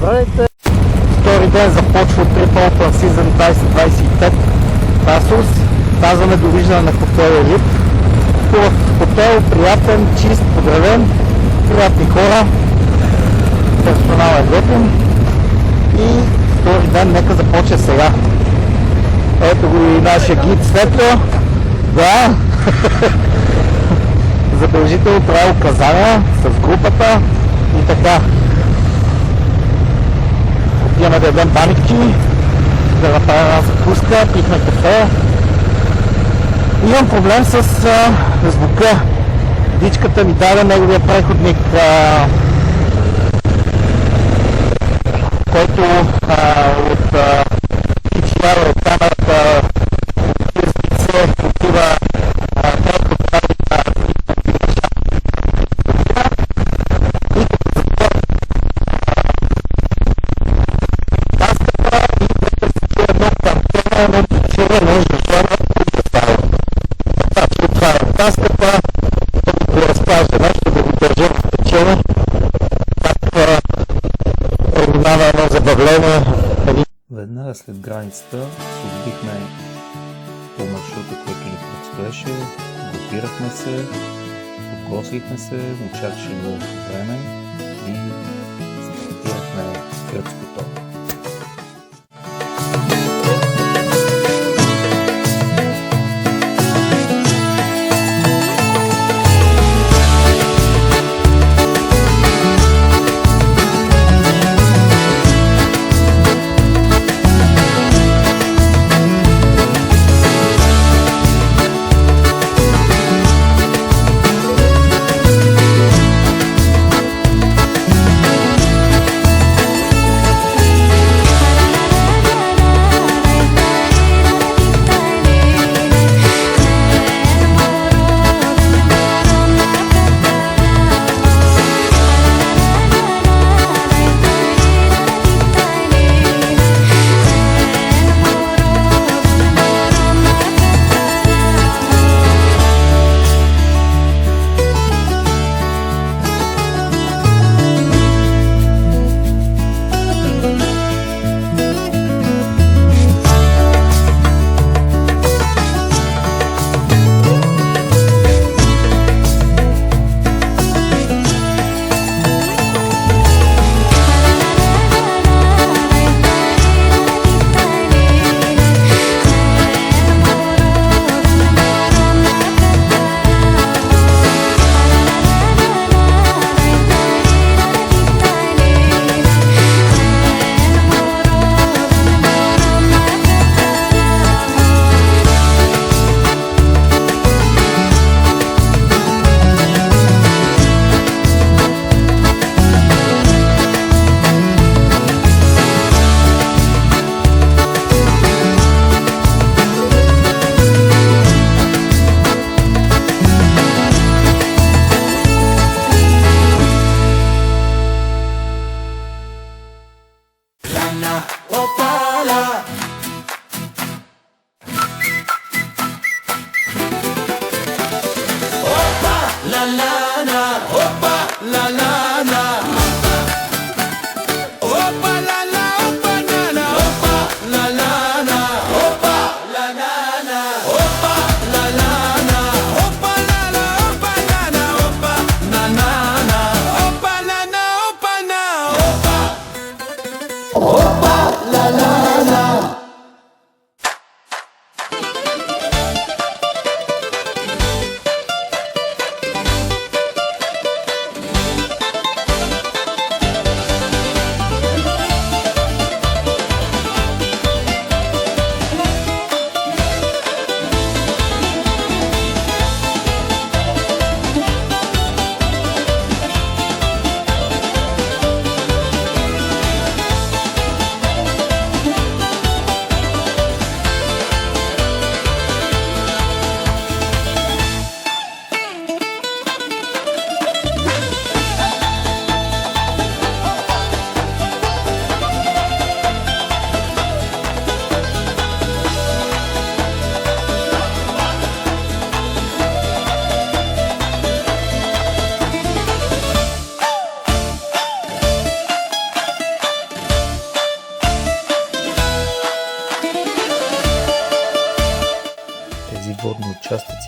Здравейте! Втори ден започва Triple Open Season 2025 в Асос. Казваме довиждане на хотел Елит. Хубав хотел, приятен, чист, подреден, приятни хора, персонал е готин и втори ден нека започне сега. Ето го и нашия гид Светло. Да! Задължително прави указания с групата и така. Отиваме да ядем банички, да направим една закуска, пихме кафе. Имам проблем с звука. Дичката ми даде неговия преходник, който от KTR от камерата се отива преход таската, да го разкаже нещо, да го държа в течение. Как преминава едно забавление. Веднага след границата се отбихме по маршрута, който ни предстоеше, групирахме се, подготвихме се, очакваше много време и стартирахме Кръцкото.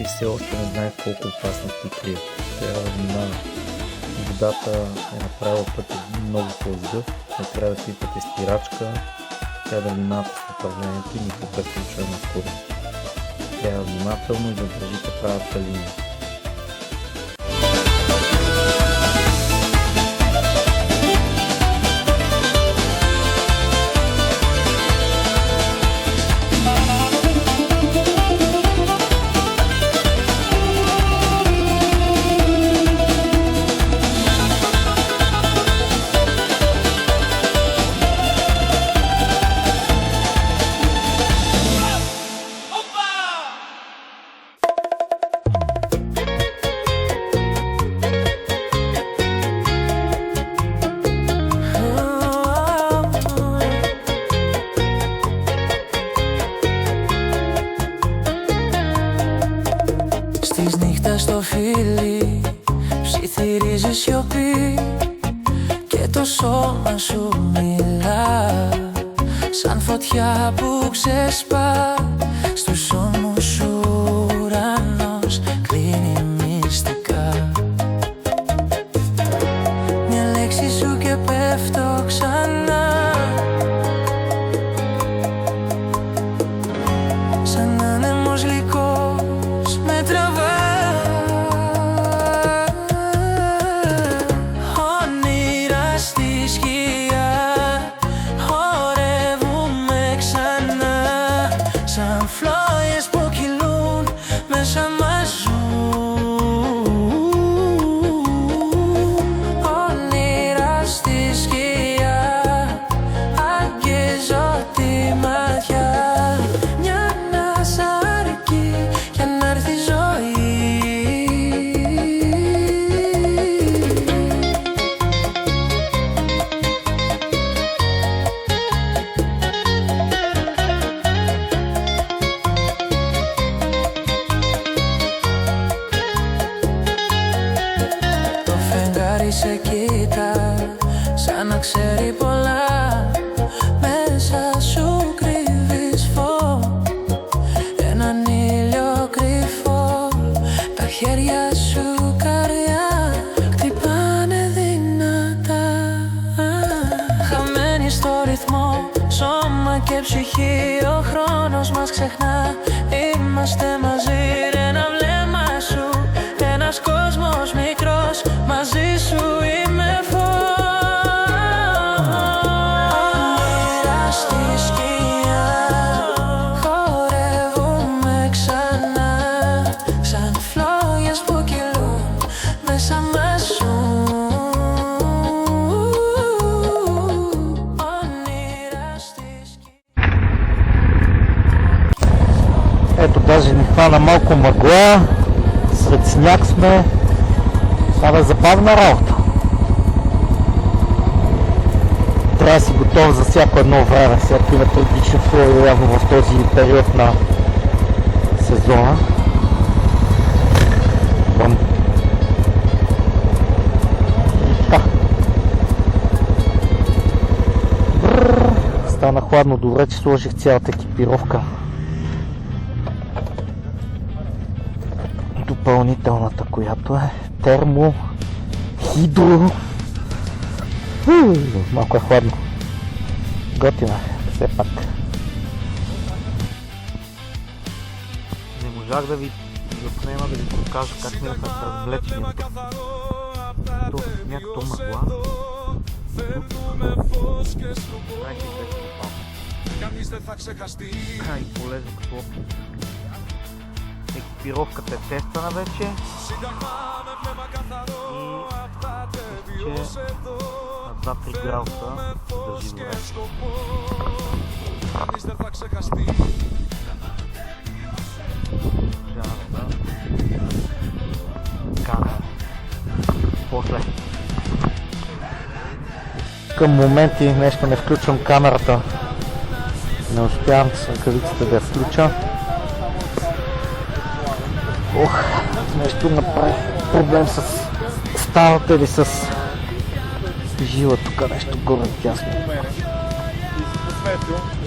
си все още не знае колко опасно ти крие. Трябва да внимава. Водата е направила пътя много по-згъв, не трябва да свипате спирачка, трябва да внимавате с управлението и никога включване на скорост. Трябва внимателно и да държите правата линия. Στις νύχτας το φίλι ψιθυρίζει σιωπή και το σώμα σου μιλά σαν φωτιά που ξεσπά στους ώμους σου ουρανός κλείνει μυστικά. Μια λέξη σου και πέφτω ξανά σαν άνεμος γλυκός με τραβά. Όνειρα στη σκιά χορεύουμε ξανά σαν φλόγες που κυλούν μέσα μας ζουν. Όνειρα στη σκιά αγγίζω τη ματιά. Μια ανάσα αρκεί για να έρθει η ζωή. Το φεγγάρι σε κοίτα σαν να ξέρει πολλά. Μέσα σου κρύβεις φως, έναν ήλιο κρυφό. Τα χέρια σου καρδιά χτυπάνε δυνατά. Χαμένοι στο ρυθμό, σώμα και ψυχή, ο χρόνος μας ξεχνά. Είμαστε μαζί, ένα βλέμμα σου, ένας κόσμος μικρός, μαζί σου είμαι φως. Όνειρα στη σκιά χορεύουμε ξανά σαν φλόγες που κυλούν μέσα μας ζουν. Όνειρα στη σκιά. Ето, даже ни хвана малко мъгла, сред сняг сме. Това е забавна работа. Трябва да си готов за всяко едно време. Всяко има предвид условия явно в този период на сезона. Така. Стана хладно, добре, че сложих цялата екипировка. Допълнителната, която е термо, хидро. Малко е хладно. Готина е, все пак. Не можах да ви заснема, да ви покажа как минахме с развлечения. То сняг, то мъгла. И полезно като екипировката е тествана вече и че на 2-3 градуса държи добре. Камера. После. Към моменти нещо не включвам камерата. Не успявам с ръкавицата да я включа. Нещо направи проблем с ставата или с жила тук, нещо горе тясно.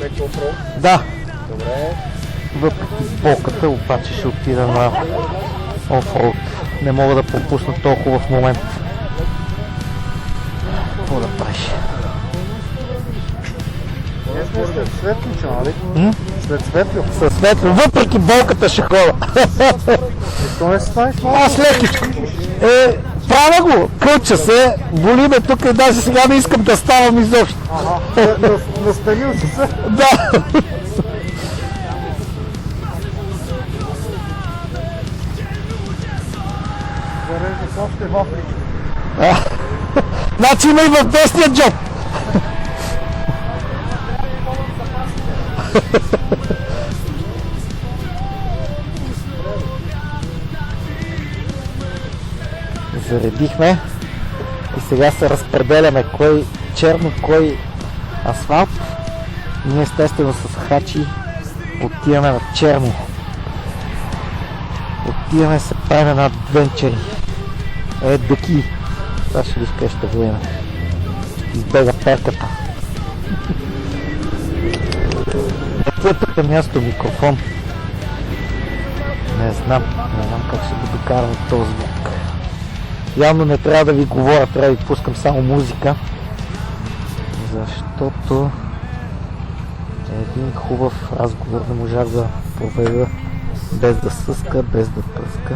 Леко офроуд? Да. Добре. Въпреки болката, обаче ще отида на офроуд. Не мога да пропусна толкова в момент. Какво да правиш? След светло, нали? След светло. Със светло, въпреки болката ще ходя. Защо не се ставиш малко? Аз лекичко. Правя го, кълча се, боли ме тук и даже сега не искам да ставам изобщо. Настанил си се. Да. Зарежда с още в Африка. Значи има и в десния джоб. Заредихме и сега се разпределяме кой черно, кой асфалт. Ние естествено с хачи отиваме на черно. Отиваме се правим една адвенчери. Деки. Това ще виж къде ще влеме. Избега перката. Тук е място микрофон. Не знам как ще го докарам този звук. Явно не трябва да ви говоря, трябва да ви пускам само музика. Защото един хубав разговор не можах да проведа без да съска, без да пръска.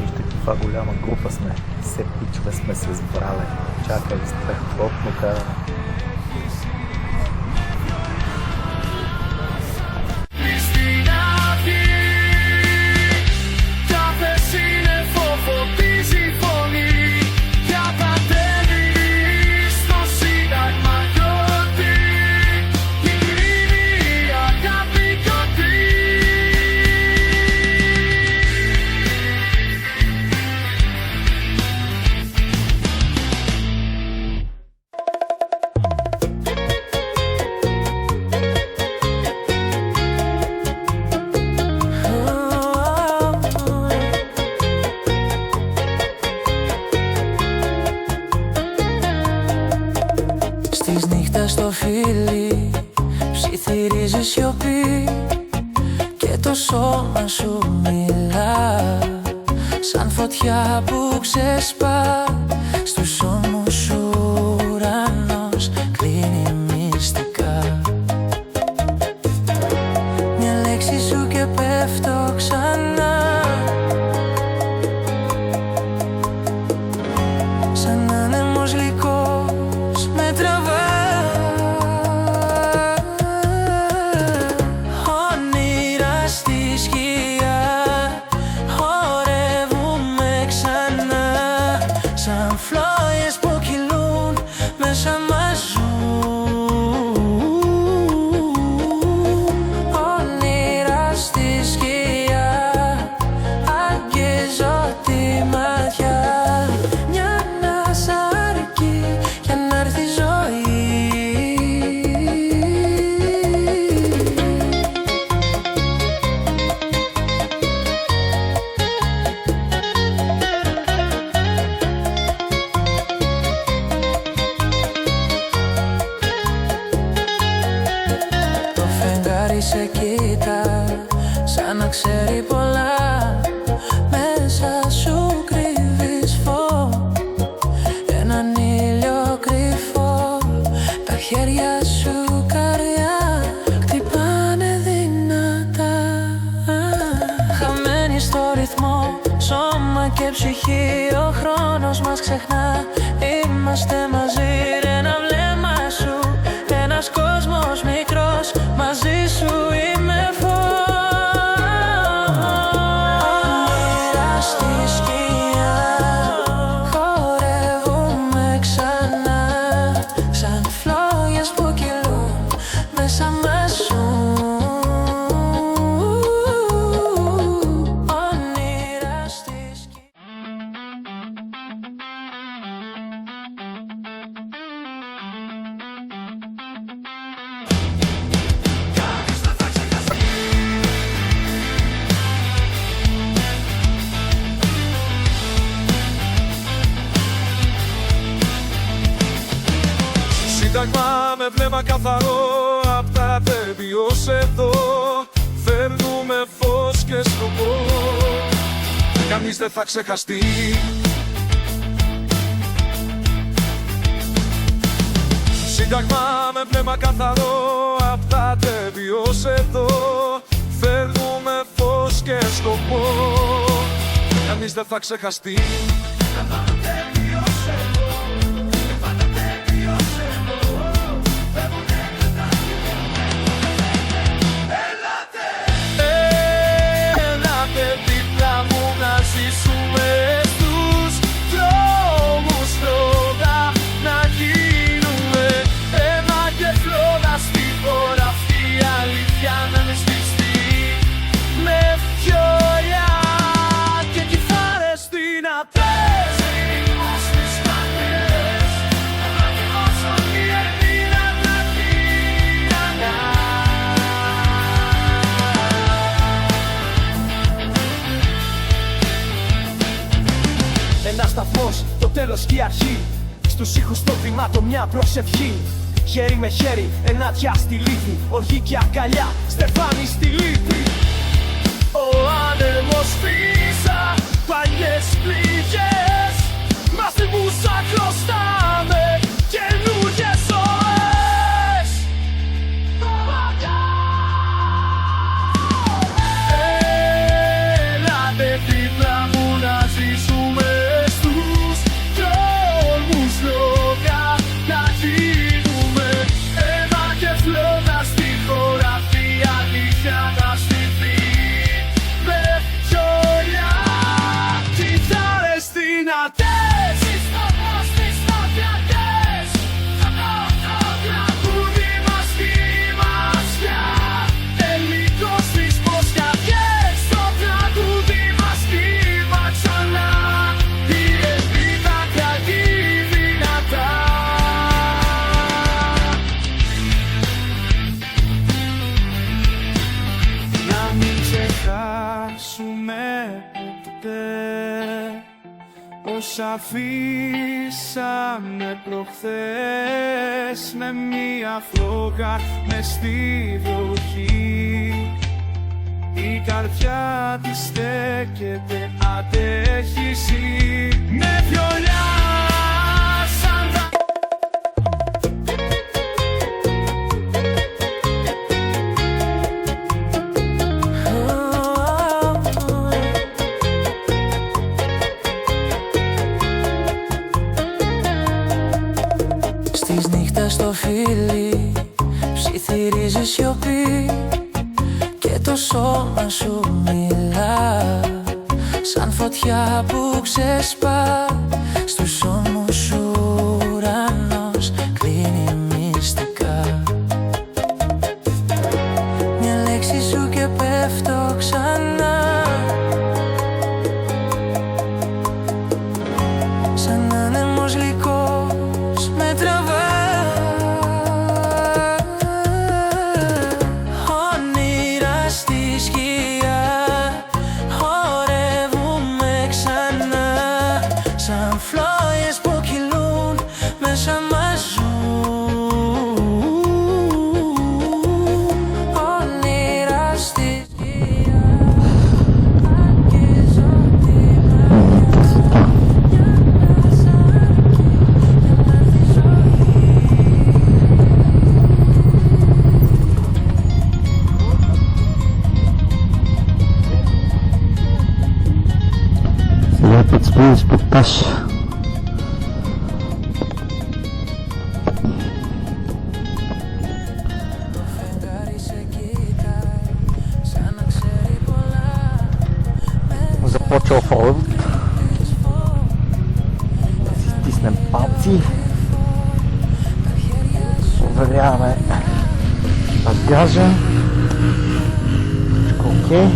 Вижте каква голяма група сме. Все пичове сме се сбрали. Чакай, страхотно каране. Στις νύχτας στο φίλι ψιθυρίζει σιωπή και το σώμα σου μιλά σαν φωτιά που ξεσπά στους ώμους σου ουρανός κλείνει μυστικά. Μια λέξη σου και πέφτω ξανά σαν άνεμος γλυκός με τραβά. Όνειρα στη σκιά χορεύουμε ξανά σαν φλόγες που κυλούν μέσα μας ζουν. Όνειρα στη σκιά αγγίζω τη ματιά. Μια ανάσα αρκεί για να έρθει η ζωή. Το φεγγάρι σε κοίτα σαν να ξέρει πολλά. Μέσα σου κρύβεις φως, έναν ήλιο κρυφό. Τα χέρια σου καρδιά χτυπάνε δυνατά. Χαμένοι στο ρυθμό, σώμα και ψυχή, ο χρόνος μας ξεχνά. Είμαστε μαζί, ρε, ένα βλέμμα σου, ένας κόσμος μικρός, μαζί σου είμαι φως. Όνειρα στη σκιά χορεύουμε ξανά σαν φλόγες που κυλούν μέσα μας ζουν. Όνειρα στη σκιά. Σύνταγμα με βλέμμα καθαρό ως εδώ. Φέρνουμε φως και σκοπό, κανείς δεν θα ξεχαστεί. Σύνταγμα με πνεύμα καθαρό, απ' τα τέμπη ως εδώ. Φέρνουμε φως και σκοπό, κανείς δεν θα ξεχαστεί. Ένα σταθμός, το τέλος και η αρχή. Στους ήχους των βημάτων μια προσευχή. Χέρι με χέρι, ενάντια στη λύπη. Οργή και αγκαλιά, στεφάνι στη λύπη. Ο άνεμος φύσα, παλιές πληγές. Μας θυμούσα χρωστάμε καινούργιες ζωές. Έλατε δίπλα μου να ζήσουμε στους δρόμους λόγια. Να γίνουμε αίμα και φλόγα στη χώρα. Η αλήθεια να στηθεί με χιόνια. Κιθάρες δυνατές, ιστοπός τις νοτιατές. Το τραγούδι μας και η μασιά. Ελληνικός στις ποσκαδιές. Το τραγούδι μας κύμα ξανά. Η ελπίδα κρατεί δυνατά. Να μην ξεχάσουμε ποτέ όσα αφήσαμε προχθές. Με μία φλόγα μες στη βροχή η καρδιά της στέκεται, αντέχει ζει. Με βιολιά σαν τα... Στις νύχτες στο φίλι ψιθυρίζει σιωπή και το σώμα σου μιλά σαν φωτιά που ξεσπά. Στους ώμους σου ουρανός κλείνει μυστικά. Μια λέξη σου και πέφτω ξανά. Σαν άνεμος γλυκός με τραβά. Όνειρα στη σκιά χορεύουμε ξανά. Σαν φλόγες που κυλούν μέσα μας ζουν. Όνειρα στη σκιά αγγίζω τη μαγιά. Сега предстои инструктаж. Започва форвард. Стиснем палци. Проверяваме газа. Окей.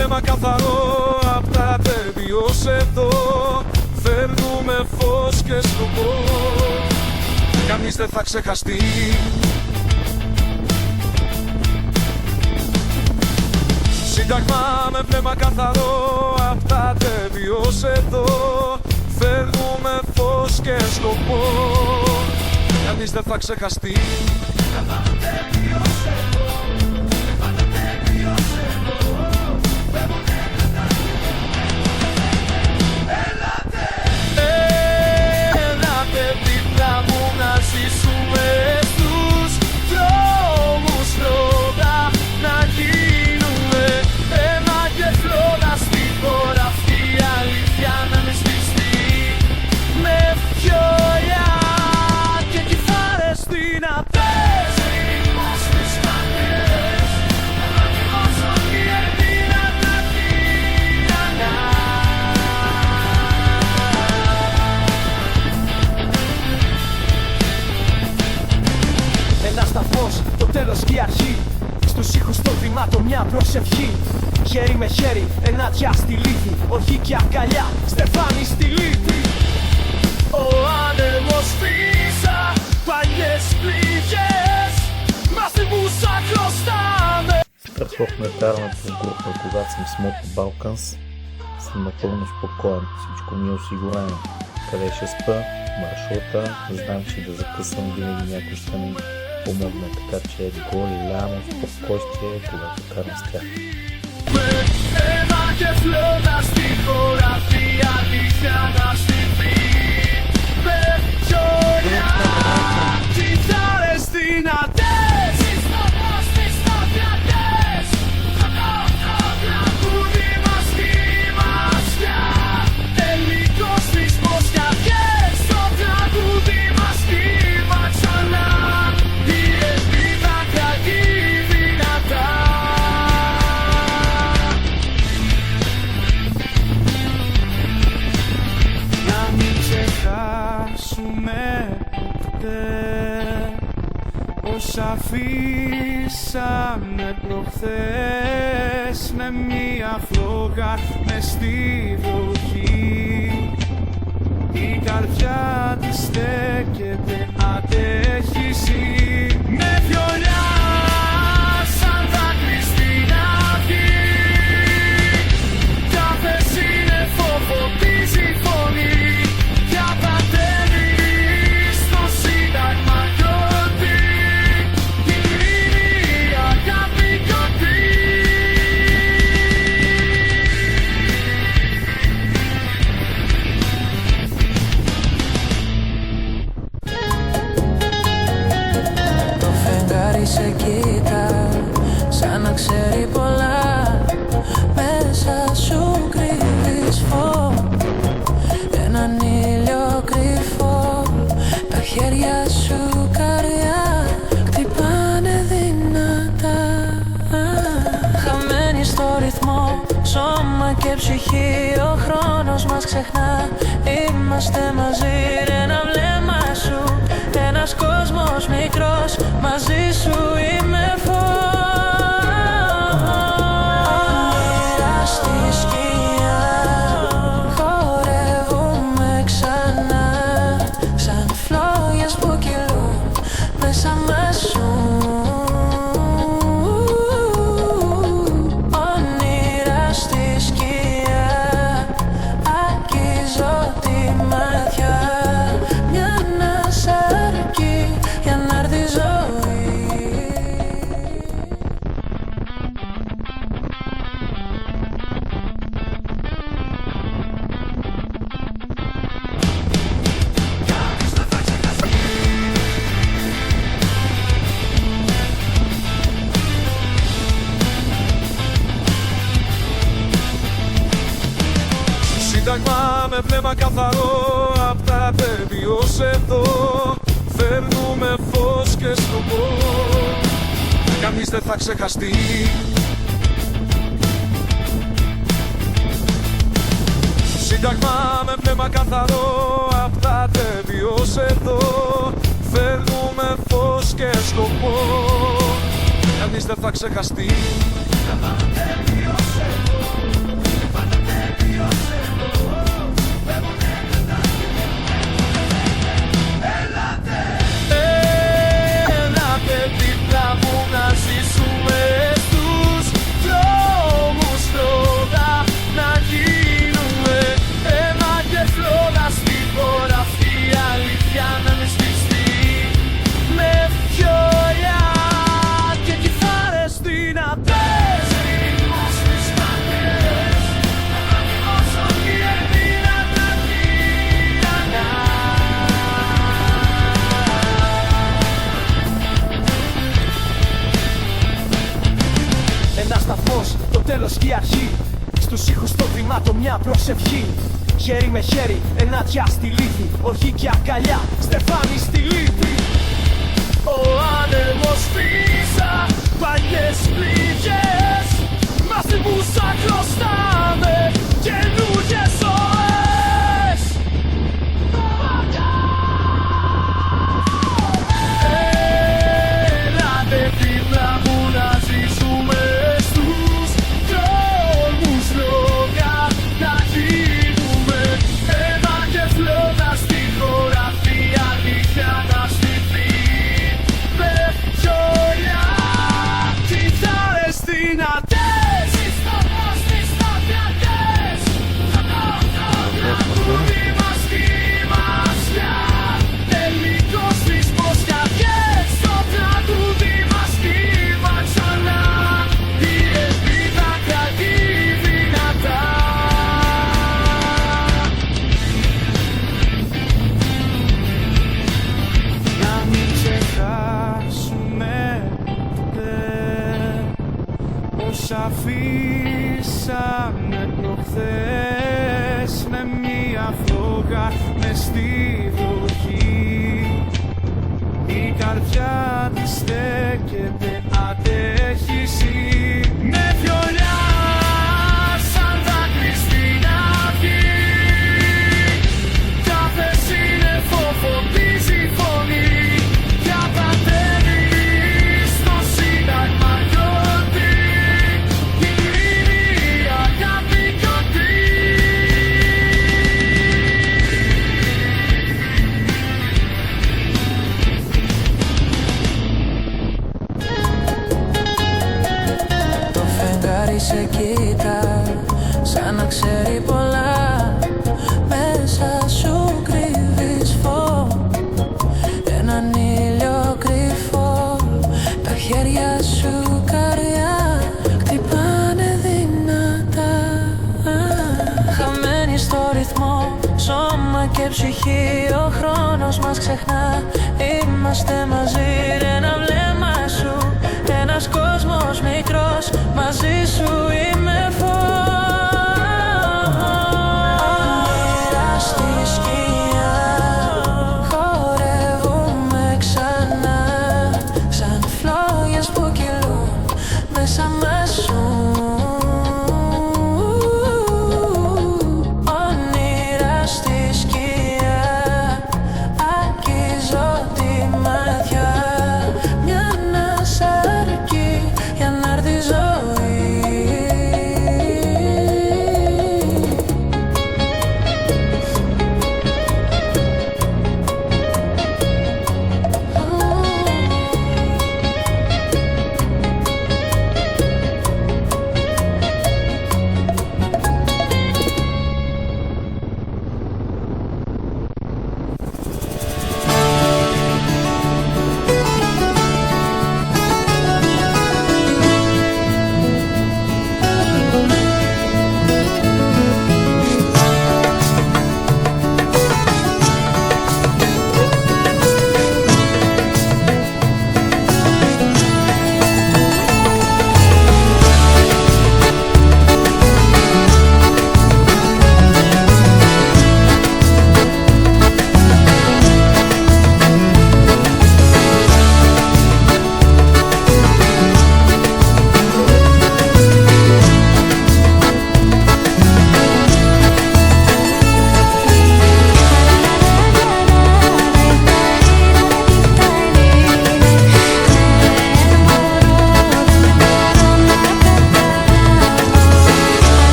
βλέμμα καθαρό απ' τα τέμπη ως εδώ. Φέρνουμε φως και σκοπό, κανείς δεν θα ξεχαστεί. Σύνταγμα με βλέμμα καθαρό απ' τα τέμπη ως εδώ. Φέρνουμε φως και σκοπό, κανείς δεν θα ξεχαστεί. Έλατε δίπλα μου να ζήσουμε στους δρόμους πρώτα, να γίνουμε αίμα και φλόγα στη χώρα αυτή. Η αλήθεια να με σβηστεί με φιόλια και κιθάρες δυνατές. Ρυθμός στις μάτες, να δημόσω η ελπίδα να τυραννά. Ένα σταθμός, το τέλος και η αρχή. Στους ήχους των βημάτων μια προσευχή. Χέρι με χέρι, ενάντια στη λύθη. Οργή και αγκαλιά, στεφάνι στη λύθη. Ο άνεμος φύσα, παλιές πληγές. Μας θυμούσα χρωστάμε. Стартувахме вкарването в група, когато съм в Smoky Balkans. Съм напълно спокоен, всичко ми е осигурено. Къде ще спа, маршрута, знам, че да закъсвам винаги някой ще ми помогне, така че голямо спокойствие, когато карам с тях. Αίμα και φλόγα στη χώρα αυτή. Η αλήθεια να στηθεί με φιόλια, κιθάρες δυνατές. Στις σταθιατές, το τραγούδι μας κι είμαστε. Τελικός ρυθμός καρδιές, το τραγούδι μας κύμα ξανά. Η ελπίδα κρατεί δυνατά. Να μην ξεχάσουμε ποτέ όσα αφήσαμε προχθές. Με μια φλόγα μες στη βροχή η καρδιά της στέκεται, αντέχει ζει. Με βιολιά σαν δάκρυ στην αυγή. Κάθε σύννεφο φωτίζει φωνή κι απατεύει στο σύνταγμα γιορτή. Την κλείνει η αγάπη γιορτή. Το φεγγάρι σε κοίτα σαν να ξέρει πολλά. Μέσα σου κρύβεις φως, έναν ήλιο κρυφό. Τα χέρια σου καρδιά χτυπάνε δυνατά. Χαμένοι στο ρυθμό, σώμα και ψυχή. Ο χρόνος μας ξεχνά, είμαστε μαζί. Ένα βλέμμα σου, ένας κόσμος μικρός. Μαζί σου είμαι φως. Όνειρα στη σκιά, χορεύουμε ξανά. Σαν φλόγες που κυλούν μέσα μας σου. Όνειρα στη σκιά, αγγίζω τη μάτια. Μια ανάσα αρκεί για να έρθει η ζωή. Σύνταγμα με βλέμμα καθαρό απ' τα τέμπη ως εδώ. Φέρνουμε φως και σκοπό, κανείς δεν θα ξεχαστεί. Σύνταγμα με βλέμμα καθαρό απ' τα τέμπη ως εδώ. Φέρνουμε φως και σκοπό, κανείς δεν θα ξεχαστεί. Στους ήχους στο βήματο μια προσευχή. Χέρι με χέρι, ενάντια στη λύθη. Οργή και αγκαλιά, στεφάνι στη λύπη. Ο άνεμος φύσα, παλιές πληγές. Μαζί που σαν χρωστάμε καινούργιες ζωές. Έλατε δίπλα μου να ζήσουμε στους δρόμους λόγια. Να γίνουμε αίμα και φλόγα στη χώρα αυτή η αλήθεια να στηθεί. Με χιόνια κιθάρες δυνατές. Αφήσαμε προχθές με μία φλόγα μες στη βροχή. Η καρδιά της στέκεται, αντέχει εσύ. Με βιολιά σαν δάκρυ στην αυγή. Κάθε σύννεφο φωτίζει φωνή. Και απαντεύει στο σύνταγμα γιορτή. Σε κοίτα σαν να ξέρει πολλά. Μέσα σου κρύβεις φως, έναν ήλιο κρυφό. Τα χέρια σου καρδιά χτυπάνε δυνατά. Χαμένοι στο ρυθμό, σώμα και ψυχή. Ο χρόνος μας ξεχνά. Είμαστε μαζί, ένα βλέμμα σου. Ένας κόσμος μικρός, μαζί σου είμαι φως. Όνειρα στη σκιά, χορεύουμε ξανά. Σαν φλόγες που κυλούν μέσα μας ζουν. Όνειρα στη σκιά, αγγίζω τη μάτια.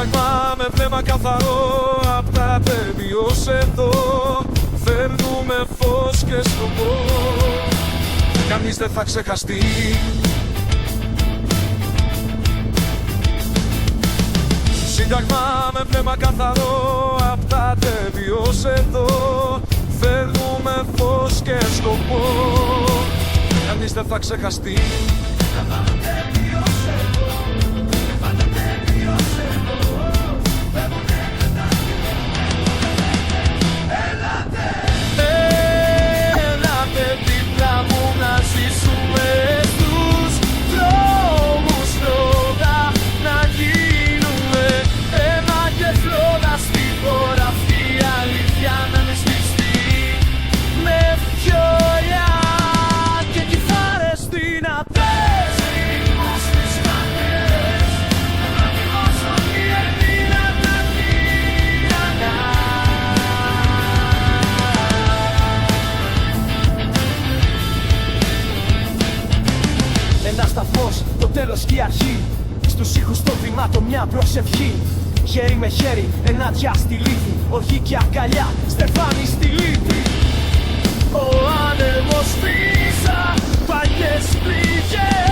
Σύνταγμα με βλέμμα καθαρό απ' τα παιδί ως εδώ. Φέρνουμε φως και σκοπό, κανείς δεν θα ξεχαστεί. Σύνταγμα με βλέμμα καθαρό απ' τα παιδί ως εδώ. Φέρνουμε φως και σκοπό, κανείς δεν θα ξεχαστεί. Έλατε δίπλα μου να ζήσουμε στους δρόμους λόγα, να γίνουμε αίμα και φλόγα στη χώρα αυτή, η αλήθεια να με σβηστεί με φιόλια και κιθάρες δυνατές. Ρυθμούς στις καρδιές, να δημόσω η ελπίδα τα τυραννά. Ένα σταθμός, το τέλος και η αρχή. Στους ήχους των θυμάτων μια προσευχή. Χέρι με χέρι, ενάντια στη λύπη. Οργή και αγκαλιά, στεφάνι στη λύπη. Ο άνεμος φύσα, παλιές πληγές.